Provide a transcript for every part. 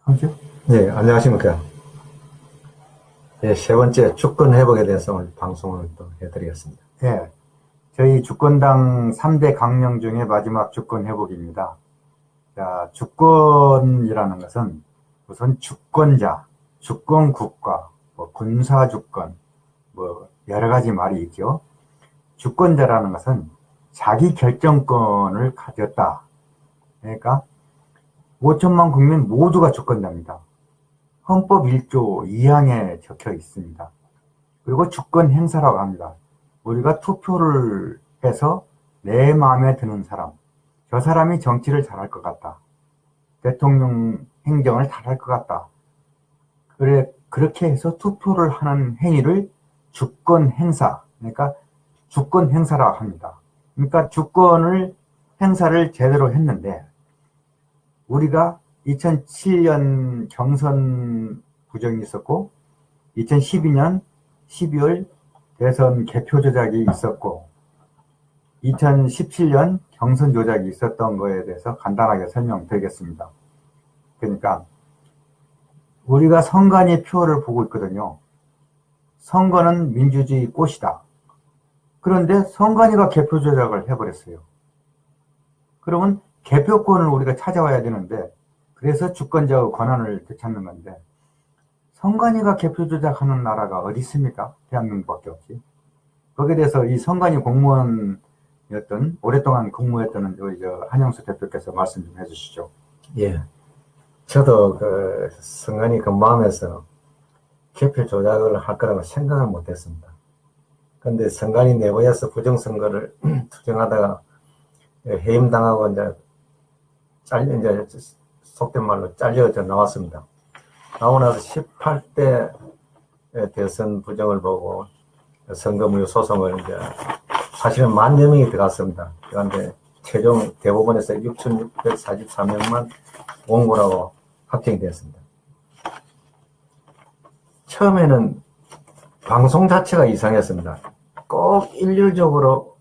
하죠? 네, 안녕하십니까. 네, 세 번째 주권 회복에 대해서 오늘 방송을 또 해드리겠습니다. 예. 저희 주권당 3대 강령 중에 마지막 주권 회복입니다. 자, 주권이라는 것은 우선 주권자, 주권국가, 군사주권, 여러 가지 말이 있죠. 주권자라는 것은 자기 결정권을 가졌다. 그러니까 5천만 국민 모두가 주권자입니다. 헌법 1조 2항에 적혀 있습니다. 그리고 주권 행사라고 합니다. 우리가 투표를 해서 내 마음에 드는 사람, 저 사람이 정치를 잘할 것 같다. 대통령 행정을 잘할 것 같다. 그렇게 해서 투표를 하는 행위를 주권 행사, 그러니까 주권 행사라고 합니다. 그러니까 주권을 행사를 제대로 했는데, 우리가 2007년 경선 부정이 있었고 2012년 12월 대선 개표 조작이 있었고 2017년 경선 조작이 있었던 거에 대해서 간단하게 설명드리겠습니다. 그러니까 우리가 선관위 표를 보고 있거든요. 선거는 민주주의 꽃이다. 그런데 선관위가 개표 조작을 해버렸어요. 그러면 개표권을 우리가 찾아와야 되는데, 그래서 주권자의 권한을 되찾는 건데, 선관위가 개표 조작하는 나라가 어디 있습니까? 대한민국밖에 없지. 거기에 대해서 이 선관위 공무원이었던, 오랫동안 근무했던 한영수 대표께서 말씀 좀 해주시죠. 예. 저도 선관위 근무하면서 개표 조작을 할 거라고 생각을 못 했습니다. 그런데 선관위 내부에서 부정선거를 투쟁하다가 해임당하고 이제 속된 말로 잘려져 나왔습니다. 나오고 나서 18대 대선 부정을 보고 선거무효 소송을 이제 사실은 10,000여 명이 들어갔습니다. 그런데 최종 대법원에서 6,643명만 원고라고 확정이 되었습니다. 처음에는 방송 자체가 이상했습니다. 꼭 일률적으로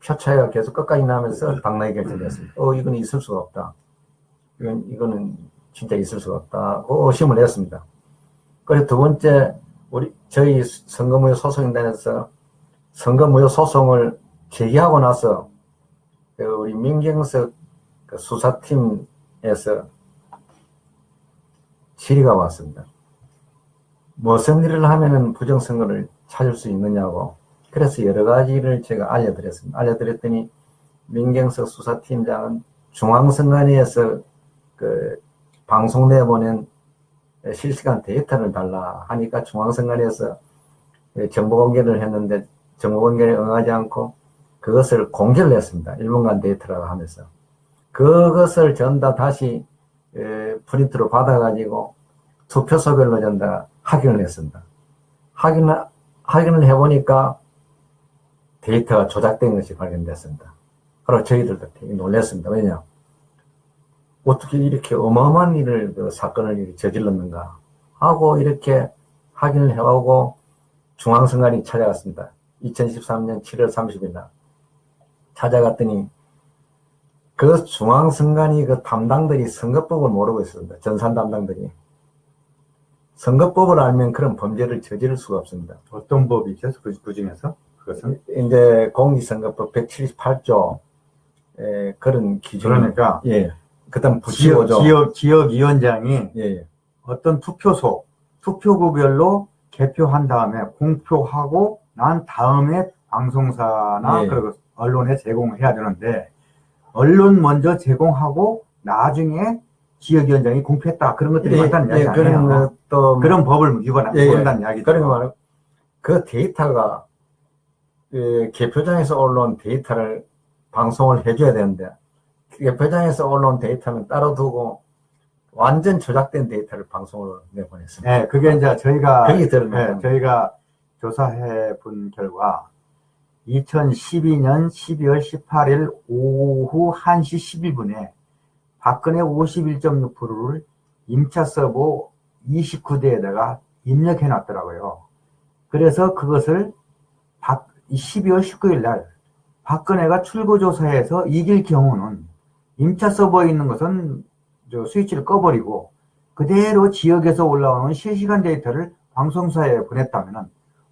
표 차이가 계속 끝까지 나면서 당락이 결정됐습니다. 이건 있을 수가 없다. 이거는 진짜 있을 수가 없다고 의심을 했습니다. 그리고 두 번째, 저희 선거무효 소송인단에서 선거무효 소송을 제기하고 나서 우리 민경석 수사팀에서 질의가 왔습니다. 무슨 일을 하면은 부정선거를 찾을 수 있느냐고. 그래서 여러 가지를 제가 알려드렸습니다. 알려드렸더니 민경석 수사팀장은 중앙선관위에서 방송 내보낸 실시간 데이터를 달라 하니까 중앙선관위에서 정보 공개를 했는데 정보 공개에 응하지 않고 그것을 공개를 했습니다. 1분간 데이터라고 하면서. 그것을 전다 다시 프린트로 받아가지고 투표소별로 전다 확인을 했습니다. 확인을 해보니까 데이터가 조작된 것이 발견됐습니다. 그리고 저희들도 되게 놀랐습니다. 왜냐? 어떻게 이렇게 어마어마한 일을, 사건을 저질렀는가 하고 이렇게 확인을 해오고 중앙선관위 찾아갔습니다. 2013년 7월 30일 날 찾아갔더니 그 중앙선관위 담당들이 선거법을 모르고 있습니다. 전산 담당들이. 선거법을 알면 그런 범죄를 저지를 수가 없습니다. 어떤 법이죠? 그 중에서? 그것은? 이제 공직선거법 178조 그런 기준. 그러니까 예. 그다음 지역위원장이 예. 어떤 투표구별로 개표한 다음에 공표하고 난 다음에 방송사나 예. 그리고 언론에 제공해야 되는데, 언론 먼저 제공하고 나중에 지역위원장이 공표했다, 그런 것들이 많다는 이야기 아니에요. 그런 법을 위반한다는 이야기죠. 그러니까 그 데이터가 개표장에서 올라온 데이터를 방송을 해줘야 되는데, 개표장에서 올라온 데이터는 따로 두고 완전 조작된 데이터를 방송으로 내보냈습니다. 네, 그게 이제 저희가 조사해 본 결과 2012년 12월 18일 오후 1시 11분에 박근혜 51.6%를 임차 서버 29대에다가 입력해 놨더라고요. 그래서 그것을 12월 19일 날 박근혜가 출구조사에서 이길 경우는 임차 서버에 있는 것은 스위치를 꺼버리고 그대로 지역에서 올라오는 실시간 데이터를 방송사에 보냈다면은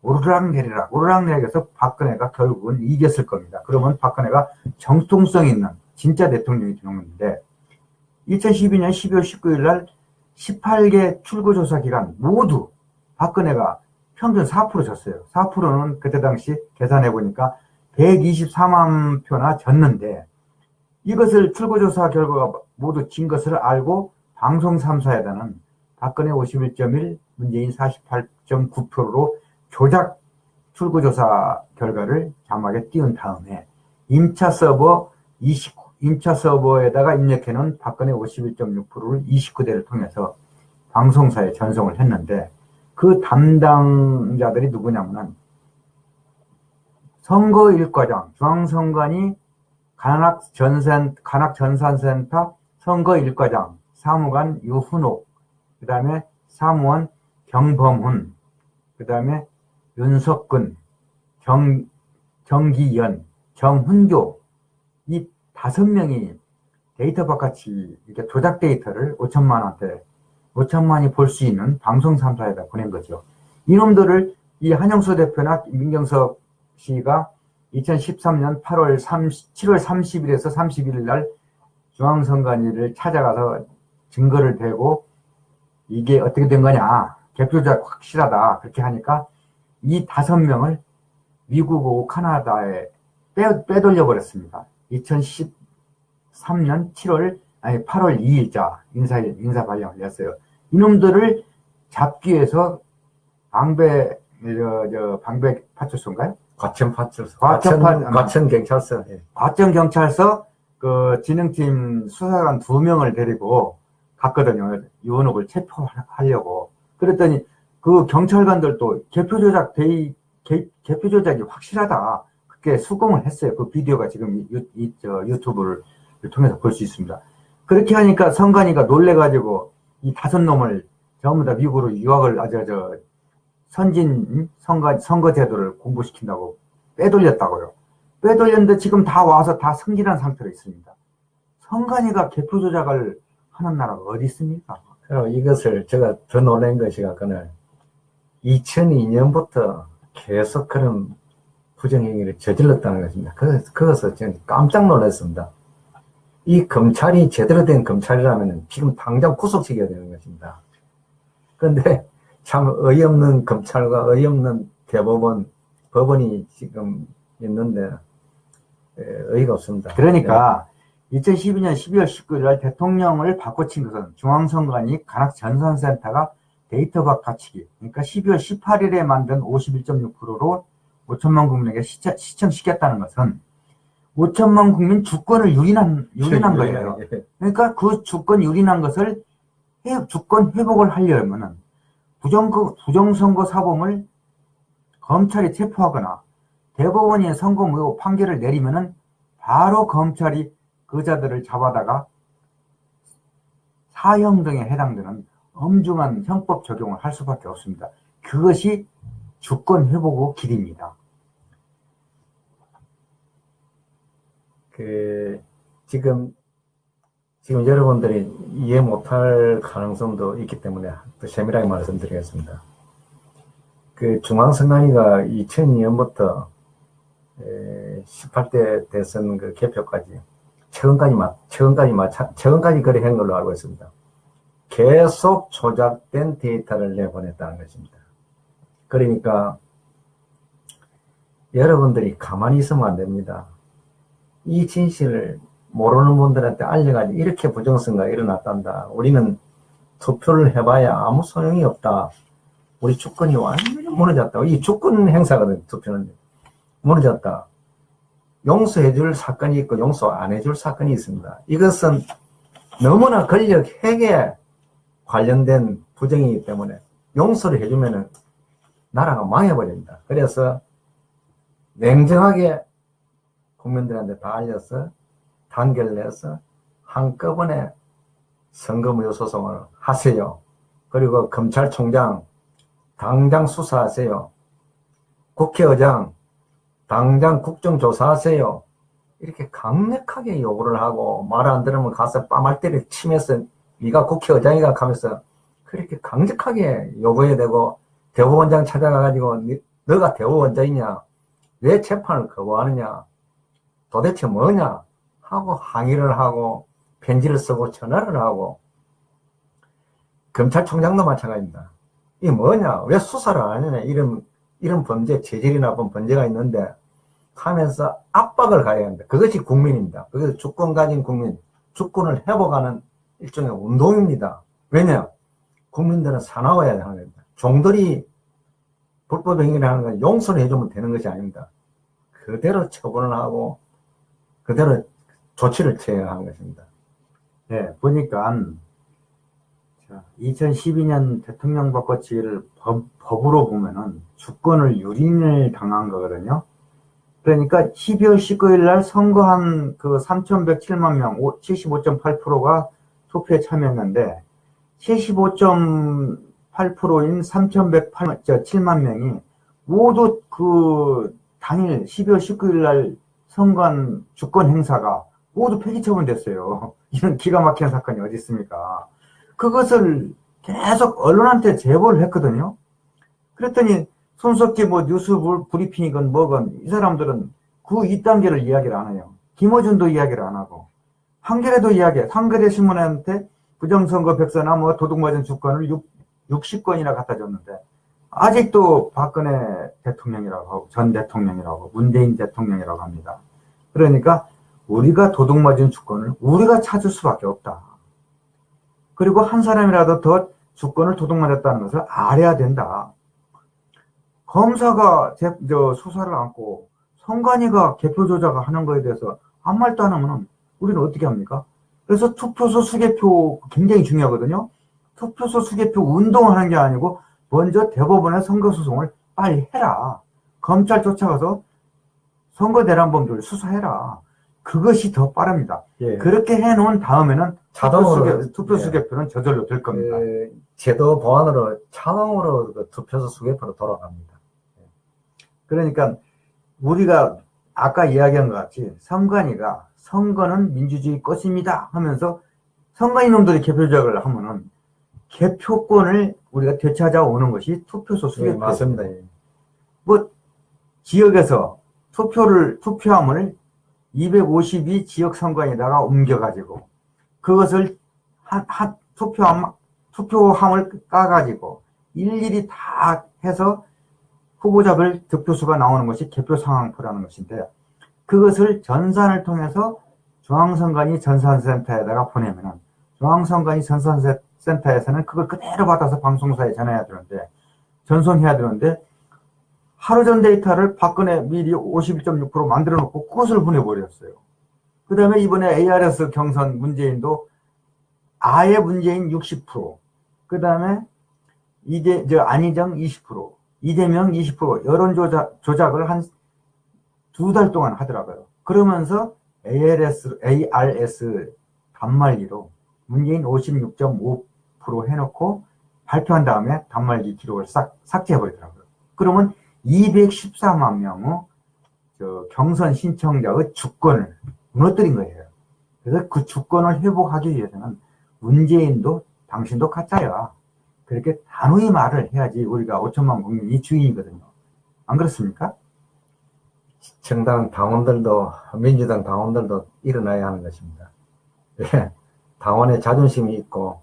오르락내리락해서 박근혜가 결국은 이겼을 겁니다. 그러면 박근혜가 정통성 있는 진짜 대통령이 되는 건데 2012년 12월 19일 날 18개 출구조사 기관 모두 박근혜가 평균 4% 졌어요. 4%는 그때 당시 계산해 보니까 124만 표나 졌는데 이것을 출구조사 결과가 모두 진 것을 알고 방송 3사에다는 박근혜 51.1, 문재인 48.9%로 조작 출구조사 결과를 자막에 띄운 다음에 임차 서버에다가 입력해 놓은 박근혜 51.6%를 29대를 통해서 방송사에 전송을 했는데 그 담당자들이 누구냐면은 선거일과장, 중앙선관위 관악전산센터 선거일과장, 사무관 유훈옥, 그 다음에 사무원 경범훈, 그 다음에 윤석근, 정기연, 정훈교, 이 5명이 데이터 바깥이 이렇게 조작 데이터를 5천만이 볼 수 있는 방송 3사에다 보낸 거죠. 이놈들을 이 한영수 대표나 민경석 씨가 2013년 7월 30일에서 31일 날 중앙선관위를 찾아가서 증거를 대고 이게 어떻게 된 거냐, 개표조작 확실하다 그렇게 하니까 이 5명을 미국하고 카나다에 빼돌려 버렸습니다. 2013년 8월 2일자 인사 발령을 냈어요. 이놈들을 잡기 위해서 방배 파출소인가요? 과천경찰서. 예. 과천경찰서 그 진흥팀 수사관 2명을 데리고 갔거든요. 유은옥을 체포하려고. 그랬더니 그 경찰관들도 개표 조작이 확실하다. 그렇게 수긍을 했어요. 그 비디오가 지금 유튜브를 통해서 볼 수 있습니다. 그렇게 하니까 선관위가 놀래가지고 이 5놈을 전부 다 미국으로 유학을 선거 제도를 공부시킨다고 빼돌렸다고요. 빼돌렸는데 지금 다 와서 다 승진한 상태로 있습니다. 선관위가 개표 조작을 하는 나라가 어디 있습니까? 그럼 이것을 제가 더 놀란 것이 그는 2002년부터 계속 그런 부정행위를 저질렀다는 것입니다. 그것을 저는 깜짝 놀랐습니다. 이 검찰이 제대로 된 검찰이라면 지금 당장 구속시켜야 되는 것입니다. 그런데 참 어이없는 검찰과 어이없는 법원이 지금 있는데 어이가 없습니다. 그러니까 2012년 12월 19일 날 대통령을 바꿔친 것은 중앙선관위 관악전산센터가 데이터 바꿔치기, 그러니까 12월 18일에 만든 51.6%로 5천만 국민에게 시청시켰다는 것은 5천만 국민 주권을 유린한 거예요. 그러니까 그 주권 유린한 것을 주권 회복을 하려면은 부정선거 사범을 검찰이 체포하거나 대법원이 선거무효 판결을 내리면은 바로 검찰이 그 자들을 잡아다가 사형 등에 해당되는 엄중한 형법 적용을 할 수밖에 없습니다. 그것이 주권 회복의 길입니다. 지금 여러분들이 이해 못할 가능성도 있기 때문에 또 세밀하게 말씀드리겠습니다. 중앙선관위가 2002년부터 18대 대선 개표까지 최근까지 그래 한 걸로 알고 있습니다. 계속 조작된 데이터를 내보냈다는 것입니다. 그러니까 여러분들이 가만히 있으면 안 됩니다. 이 진실을 모르는 분들한테 알려가지고 이렇게 부정선거가 일어났단다. 우리는 투표를 해봐야 아무 소용이 없다. 우리 주권이 완전히 무너졌다. 이 주권 행사거든, 투표는. 무너졌다. 용서해줄 사건이 있고 용서 안 해줄 사건이 있습니다. 이것은 너무나 권력 핵에 관련된 부정이기 때문에 용서를 해주면은 나라가 망해버립니다. 그래서 냉정하게 국민들한테 다 알려서 단결을 내서 한꺼번에 선거무효 소송을 하세요. 그리고 검찰총장 당장 수사하세요. 국회의장 당장 국정조사하세요. 이렇게 강력하게 요구를 하고 말 안 들으면 가서 뺨알때를 치면서 네가 국회의장이가 하면서 그렇게 강력하게 요구해야 되고, 대법원장 찾아가가지고, 너가 대법원장이냐? 왜 재판을 거부하느냐? 도대체 뭐냐? 하고 항의를 하고, 편지를 쓰고, 전화를 하고, 검찰총장도 마찬가지입니다. 이게 뭐냐? 왜 수사를 안 하느냐? 이런 범죄, 재질이 나쁜 범죄가 있는데, 하면서 압박을 가해야 합니다. 그것이 국민입니다. 그것이 주권 가진 국민, 주권을 회복하는 일종의 운동입니다. 왜냐? 국민들은 사나워야 하는 겁니다. 종들이 불법 행위를 하는 건 용서를 해주면 되는 것이 아닙니다. 그대로 처분을 하고 그대로 조치를 취해야 하는 것입니다. 네, 보니까 2012년 대통령 바꿔치기를 법으로 보면은 주권을 유린을 당한 거거든요. 그러니까 12월 19일 날 선거한 그 3,107만 명, 75.8%가 투표에 참여했는데 75.8%인 3,107만 명이 모두 그 당일 12월 19일 날 선거한 주권 행사가 모두 폐기 처분됐어요. 이런 기가 막힌 사건이 어디 있습니까? 그것을 계속 언론한테 제보를 했거든요. 그랬더니 손석희 뭐 뉴스 브리핑이건 뭐건 이 사람들은 그 2단계를 이야기를 안 해요. 김어준도 이야기를 안 하고 한겨레도 이야기해. 한겨레 신문한테 부정선거 백서나 뭐 도둑맞은 주권을 60건이나 갖다 줬는데 아직도 박근혜 대통령이라고 하고 전 대통령이라고 문재인 대통령이라고 합니다. 그러니까 우리가 도둑맞은 주권을 우리가 찾을 수밖에 없다. 그리고 한 사람이라도 더 주권을 도둑맞았다는 것을 알아야 된다. 검사가 수사를 안고 선관위가 개표 조작을 하는 거에 대해서 아무 말도 안 하면 우리는 어떻게 합니까? 그래서 투표소 수개표 굉장히 중요하거든요. 투표소 수개표 운동하는 게 아니고 먼저 대법원에 선거소송을 빨리 해라. 검찰 쫓아가서 선거대란범들 수사해라. 그것이 더 빠릅니다. 예. 그렇게 해놓은 다음에는 자동으로 투표 수개표는 저절로 될 겁니다. 제도 보완으로 자동으로 그 투표소 수개표로 돌아갑니다. 그러니까 우리가 아까 이야기한 것 같이 선관위가 선거는 민주주의 것입니다 하면서 선관위 놈들이 개표 조작을 하면은 개표권을 우리가 되찾아오는 것이 투표소 수개표. 네, 맞습니다. 뭐 지역에서 투표함을 252 지역 선관위에다가 옮겨가지고 그것을 투표함을 까가지고 일일이 다 해서 후보자별 득표수가 나오는 것이 개표 상황표라는 것인데 그것을 전산을 통해서 중앙선관위 전산센터에다가 보내면은 중앙선관위 전산센터에서는 그걸 그대로 받아서 방송사에 전송해야 되는데 하루 전 데이터를 박근혜 미리 51.6% 만들어 놓고 그것을 보내버렸어요. 그 다음에 이번에 ARS 경선 문재인도 아예 문재인 60%, 그 다음에 안희정 20%, 이재명 20% 여론 조작을 한 2달 동안 하더라고요. 그러면서 ARS 단말기로 문재인 56.5% 해놓고 발표한 다음에 단말기 기록을 삭제해버리더라고요. 그러면 214만 명의 경선 신청자의 주권을 무너뜨린 거예요. 그래서 그 주권을 회복하기 위해서는 문재인도 당신도 가짜야. 그렇게 단호히 말을 해야지 우리가 5천만 국민이 주인이거든요. 안 그렇습니까? 정당 당원들도 민주당 당원들도 일어나야 하는 것입니다. 예, 당원의 자존심이 있고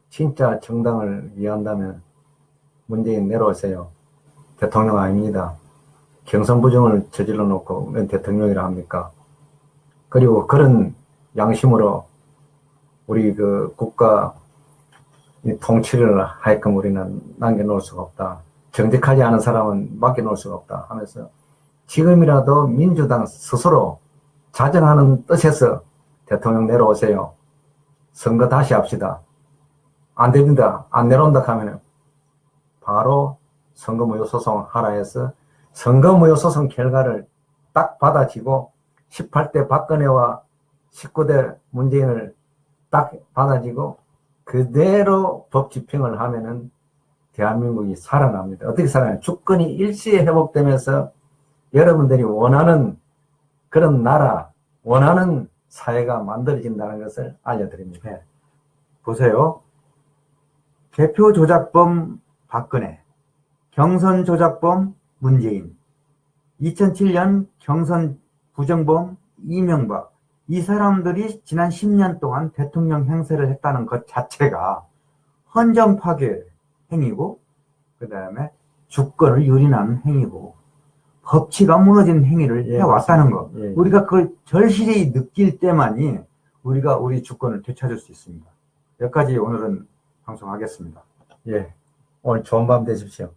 진짜 정당을 위한다면 문재인 내려오세요. 대통령 아닙니다. 경선 부정을 저질러 놓고 왜 대통령이라 합니까? 그리고 그런 양심으로 우리 그 국가 통치를 하여금 우리는 남겨놓을 수가 없다. 정직하지 않은 사람은 맡겨놓을 수가 없다 하면서 지금이라도 민주당 스스로 자정하는 뜻에서 대통령 내려오세요. 선거 다시 합시다. 안 됩니다. 안 내려온다 하면 바로 선거무효소송 하라 해서 선거무효소송 결과를 딱 받아지고 18대 박근혜와 19대 문재인을 딱 받아지고 그대로 법 집행을 하면은 대한민국이 살아납니다. 어떻게 살아나요? 주권이 일시에 회복되면서 여러분들이 원하는 그런 나라, 원하는 사회가 만들어진다는 것을 알려드립니다. 보세요. 개표 조작범 박근혜, 경선 조작범 문재인, 2007년 경선 부정범 이명박, 이 사람들이 지난 10년 동안 대통령 행세를 했다는 것 자체가 헌정 파괴 행위고, 그 다음에 주권을 유린하는 행위고, 법치가 무너진 행위를 예, 해왔다는 거. 예, 예. 우리가 그걸 절실히 느낄 때만이 우리가 우리 주권을 되찾을 수 있습니다. 여기까지 오늘은 방송하겠습니다. 예. 오늘 좋은 밤 되십시오.